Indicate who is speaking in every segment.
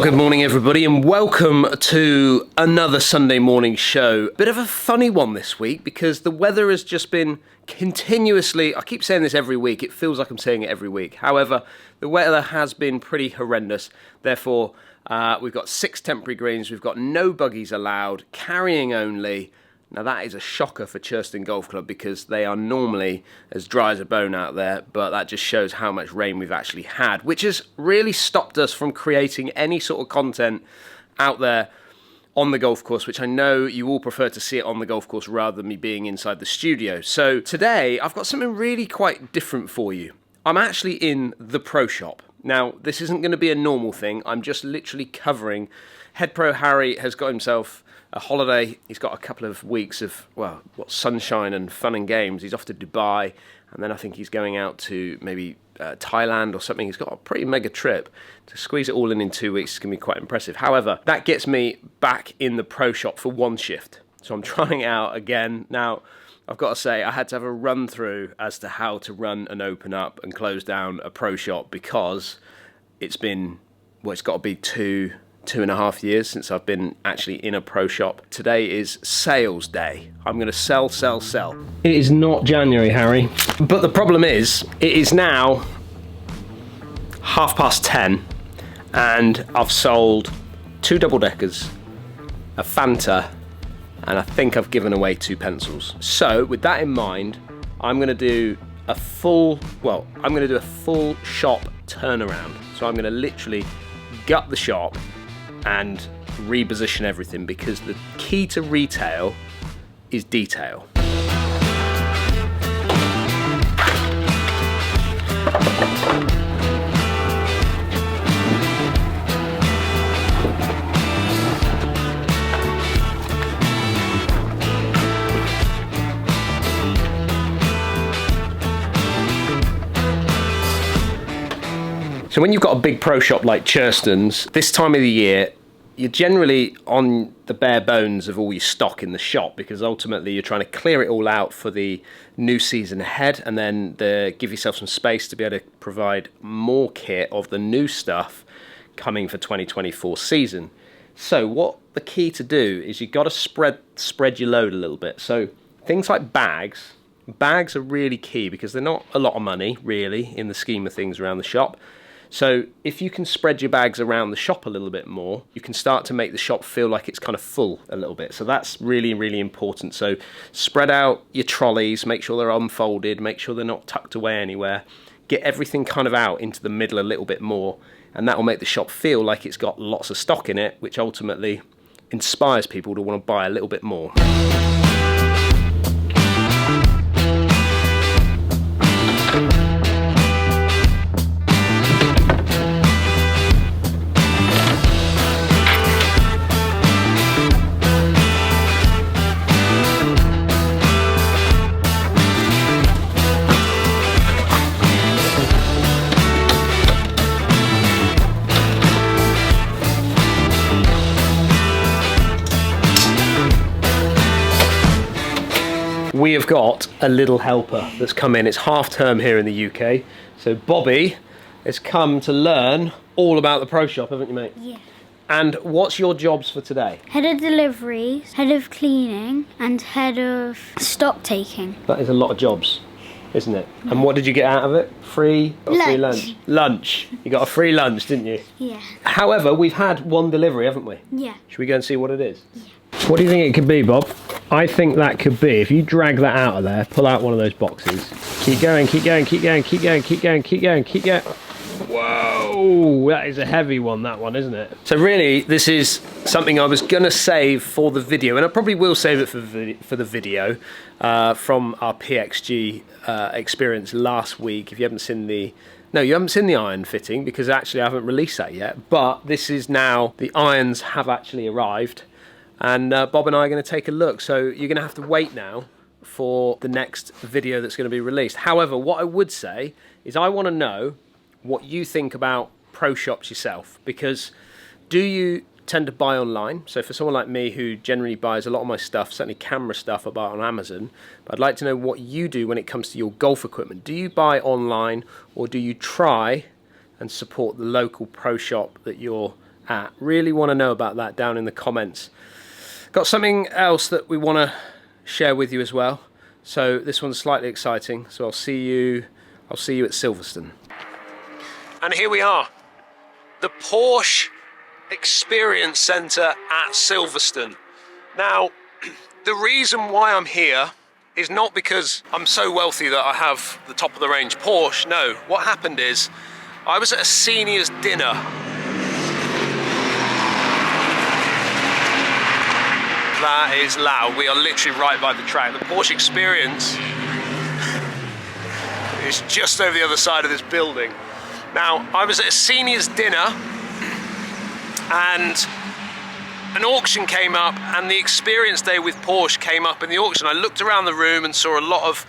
Speaker 1: Well, good morning everybody and welcome to another Sunday morning show. Bit of a funny one this week because the weather has just been continuously, I keep saying this every week, it feels like I'm saying it every week. However, the weather has been pretty horrendous. Therefore, we've got 6 temporary greens, we've got no buggies allowed, carrying only. Now that is a shocker for Churston Golf Club because they are normally as dry as a bone out there, but that just shows how much rain we've actually had, which has really stopped us from creating any sort of content out there on the golf course, which I know you all prefer to see it on the golf course rather than me being inside the studio. So today I've got something really quite different for you. I'm actually in the pro shop. Now this isn't going to be a normal thing, I'm just literally covering. Head Pro Harry has got himself a holiday. He's got a couple of weeks of, well, sunshine and fun and games. He's off to Dubai, and then I think he's going out to maybe Thailand or something. He's got a pretty mega trip. To squeeze it all in 2 weeks is going to be quite impressive. However, that gets me back in the pro shop for one shift. So I'm trying it out again. Now, I've got to say, I had to have a run through as to how to run and open up and close down a pro shop because it's been, well, it's got to be 2.5 years since I've been actually in a pro shop. Today is sales day. I'm going to sell. It is not January, Harry. But the problem is, it is now 10:30 and I've sold 2 double-deckers, a Fanta, and I think I've given away 2 pencils. So with that in mind, I'm going to do a full shop turnaround. So I'm going to literally gut the shop and reposition everything because the key to retail is detail. So when you've got a big pro shop like Churston's, this time of the year, you're generally on the bare bones of all your stock in the shop because ultimately you're trying to clear it all out for the new season ahead and then give yourself some space to be able to provide more kit of the new stuff coming for 2024 season. So what the key to do is you've got to spread your load a little bit. So things like bags are really key because they're not a lot of money really in the scheme of things around the shop. So if you can spread your bags around the shop a little bit more, you can start to make the shop feel like it's kind of full a little bit. So that's really, really important. So spread out your trolleys, make sure they're unfolded, make sure they're not tucked away anywhere. Get everything kind of out into the middle a little bit more, and that will make the shop feel like it's got lots of stock in it, which ultimately inspires people to want to buy a little bit more. We have got a little helper that's come in. It's half term here in the UK. So Bobby has come to learn all about the pro shop, haven't you, mate?
Speaker 2: Yeah.
Speaker 1: And what's your jobs for today?
Speaker 2: Head of deliveries, head of cleaning, and head of stock taking.
Speaker 1: That is a lot of jobs, isn't it? And what did you get out of it? Free lunch. Lunch. You got a free lunch, didn't you?
Speaker 2: Yeah.
Speaker 1: However, we've had one delivery, haven't we?
Speaker 2: Yeah.
Speaker 1: Should we go and see what it is?
Speaker 2: Yeah.
Speaker 1: What do you think it could be, Bob? I think that could be, if you drag that out of there, pull out one of those boxes. Keep going. Whoa, that is a heavy one, that one, isn't it? So really, this is something I was going to save for the video, and I probably will save it for the video from our PXG experience last week. If you haven't seen the... No, you haven't seen the iron fitting, because actually I haven't released that yet. But this is now, the irons have actually arrived. And Bob and I are going to take a look. So you're going to have to wait now for the next video that's going to be released. However, what I would say is I want to know what you think about pro shops yourself. Because do you tend to buy online? So for someone like me who generally buys a lot of my stuff, certainly camera stuff, I buy on Amazon. But I'd like to know what you do when it comes to your golf equipment. Do you buy online, or do you try and support the local pro shop that you're at? Really want to know about that down in the comments. Got something else that we want to share with you as well. So this one's slightly exciting. So I'll see you at Silverstone. And here we are, the Porsche Experience Centre at Silverstone. Now, the reason why I'm here is not because I'm so wealthy that I have the top of the range Porsche. No, what happened is I was at a seniors dinner. That is loud. We are literally right by the track. The Porsche Experience is just over the other side of this building. Now, I was at a seniors dinner and an auction came up, and the Experience Day with Porsche came up in the auction. I looked around the room and saw a lot of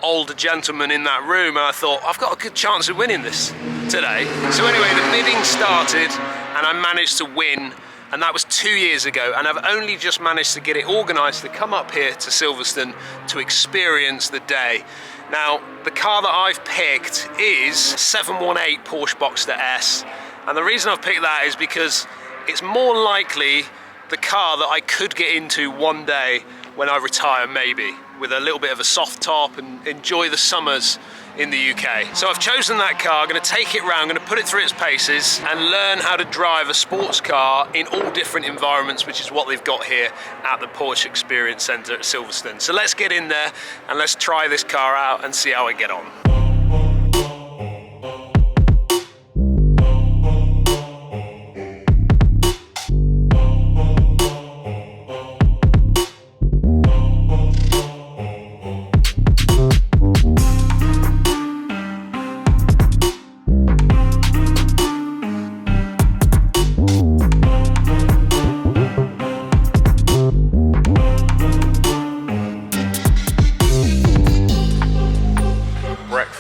Speaker 1: older gentlemen in that room, and I thought, I've got a good chance of winning this today. So anyway, the bidding started and I managed to win, and that was 2 years ago, and I've only just managed to get it organised to come up here to Silverstone to experience the day. Now, the car that I've picked is 718 Porsche Boxster S, and the reason I've picked that is because it's more likely the car that I could get into one day when I retire, maybe, with a little bit of a soft top and enjoy the summers in the UK. So I've chosen that car. I'm going to take it round, I'm going to put it through its paces and learn how to drive a sports car in all different environments, which is what they've got here at the Porsche Experience Centre at Silverstone. So let's get in there and let's try this car out and see how I get on.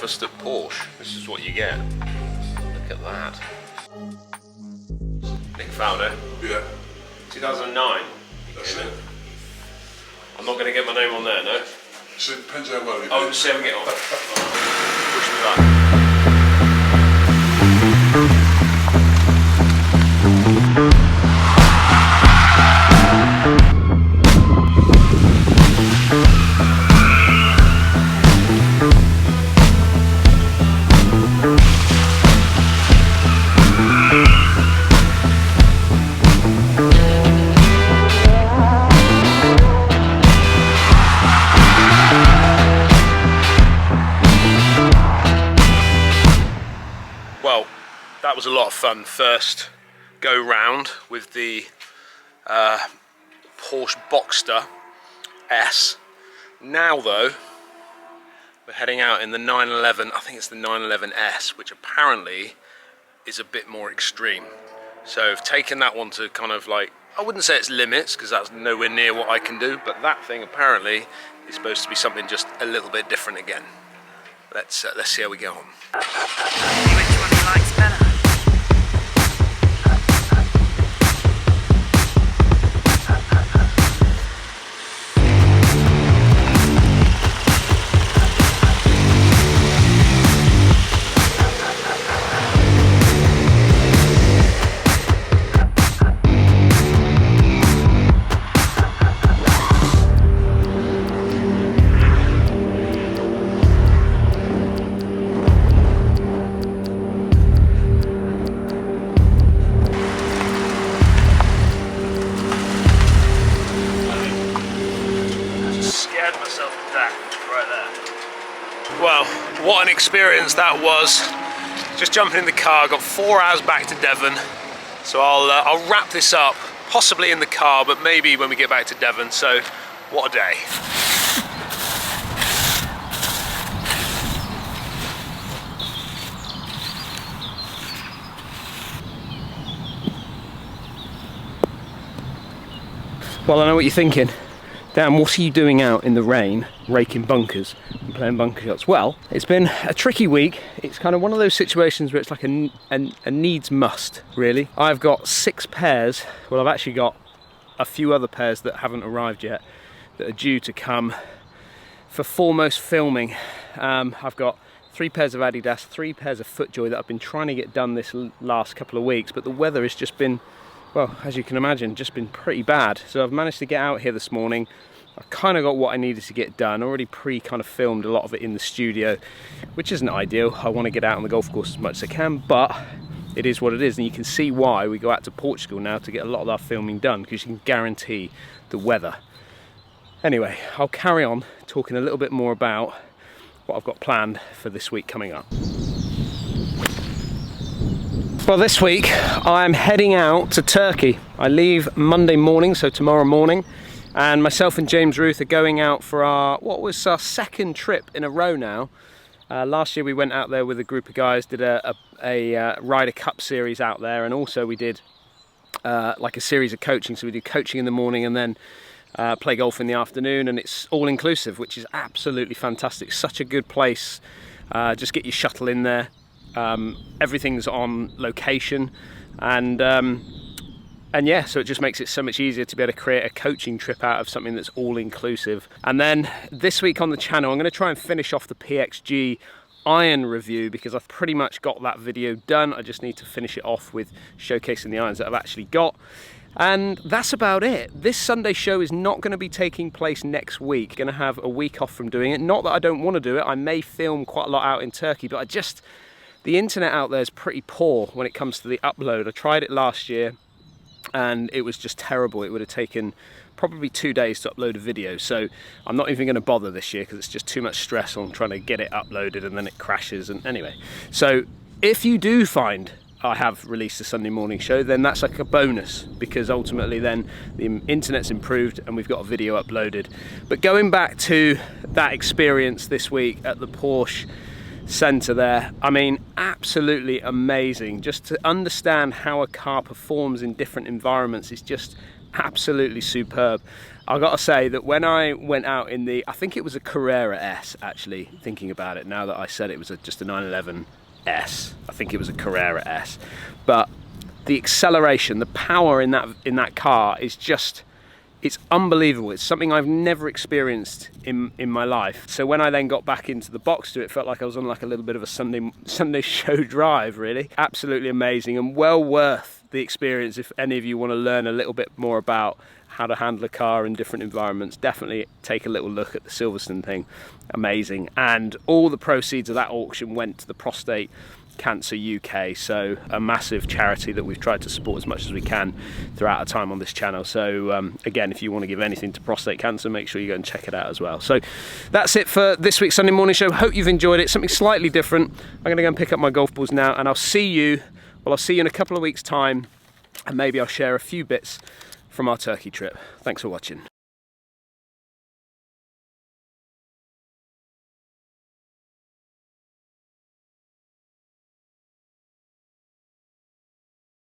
Speaker 1: At Porsche, this is what you get. Look at that. Nick Fowler.
Speaker 3: Yeah.
Speaker 1: 2009.
Speaker 3: That's it.
Speaker 1: I'm not going to get my name on there, no?
Speaker 3: So it depends how well you
Speaker 1: Oh,
Speaker 3: do.
Speaker 1: just see how we get on. Wish me luck. Well, that was a lot of fun. First go round with the Porsche Boxster S. Now though, we're heading out in the 911, I think it's the 911S, which apparently is a bit more extreme. So I've taken that one to kind of like, I wouldn't say it's limits, because that's nowhere near what I can do, but that thing apparently is supposed to be something just a little bit different again. Let's see how we go on.
Speaker 4: Which one he likes better?
Speaker 1: Well, what an experience that was. Just jumping in the car, got 4 hours back to Devon. So I'll wrap this up, possibly in the car, but maybe when we get back to Devon. So what a day. Well, I know what you're thinking. Dan, what are you doing out in the rain, raking bunkers and playing bunker shots? Well, it's been a tricky week. It's kind of one of those situations where it's like a needs must, really. I've got 6 pairs. Well, I've actually got a few other pairs that haven't arrived yet that are due to come for foremost filming. I've got 3 pairs of Adidas, 3 pairs of FootJoy that I've been trying to get done this last couple of weeks, but the weather has just been well, as you can imagine, just been pretty bad. So I've managed to get out here this morning. I've kind of got what I needed to get done. Already kind of filmed a lot of it in the studio, which isn't ideal. I want to get out on the golf course as much as I can, but it is what it is. And you can see why we go out to Portugal now to get a lot of our filming done, because you can guarantee the weather. Anyway, I'll carry on talking a little bit more about what I've got planned for this week coming up. Well, this week I'm heading out to Turkey. I leave Monday morning, so tomorrow morning. And myself and James Ruth are going out for what was our second trip in a row now. Last year we went out there with a group of guys, did a Ryder Cup series out there, and also we did like a series of coaching. So we do coaching in the morning and then play golf in the afternoon, and it's all inclusive, which is absolutely fantastic. Such a good place. Just get your shuttle in there. Everything's on location, and yeah, so it just makes it so much easier to be able to create a coaching trip out of something that's all inclusive. And then this week on the channel, I'm going to try and finish off the PXG iron review, because I've pretty much got that video done. I just need to finish it off with showcasing the irons that I've actually got. And that's about it. This Sunday show is not going to be taking place next week. Going to have a week off from doing it. Not that I don't want to do it. I may film quite a lot out in Turkey, but the internet out there is pretty poor when it comes to the upload. I tried it last year and it was just terrible. It would have taken probably 2 days to upload a video, so I'm not even going to bother this year because it's just too much stress on trying to get it uploaded and then it crashes. And anyway, so if you do find I have released a Sunday morning show, then that's like a bonus, because ultimately then the internet's improved and we've got a video uploaded. But going back to that experience this week at the Porsche Centre there, I mean, absolutely amazing. Just to understand how a car performs in different environments is just absolutely superb. I've got to say that when I went out in I think it was a Carrera S, actually, thinking about it now that I said it was just a 911 S. I think it was a Carrera S. But the acceleration, the power in that car is just, it's unbelievable. It's something I've never experienced in my life. So when I then got back into the box to it, felt like I was on like a little bit of a Sunday show drive, really. Absolutely amazing and well worth the experience. If any of you want to learn a little bit more about how to handle a car in different environments, definitely take a little look at the Silverstone thing. Amazing. And all the proceeds of that auction went to the Prostate Cancer UK, so a massive charity that we've tried to support as much as we can throughout our time on this channel. So again, if you want to give anything to prostate cancer, make sure you go and check it out as well. So that's it for this week's Sunday morning show. Hope you've enjoyed it. Something slightly different. I'm going to go and pick up my golf balls now, and I'll see you in a couple of weeks' time, and maybe I'll share a few bits from our Turkey trip. Thanks for watching.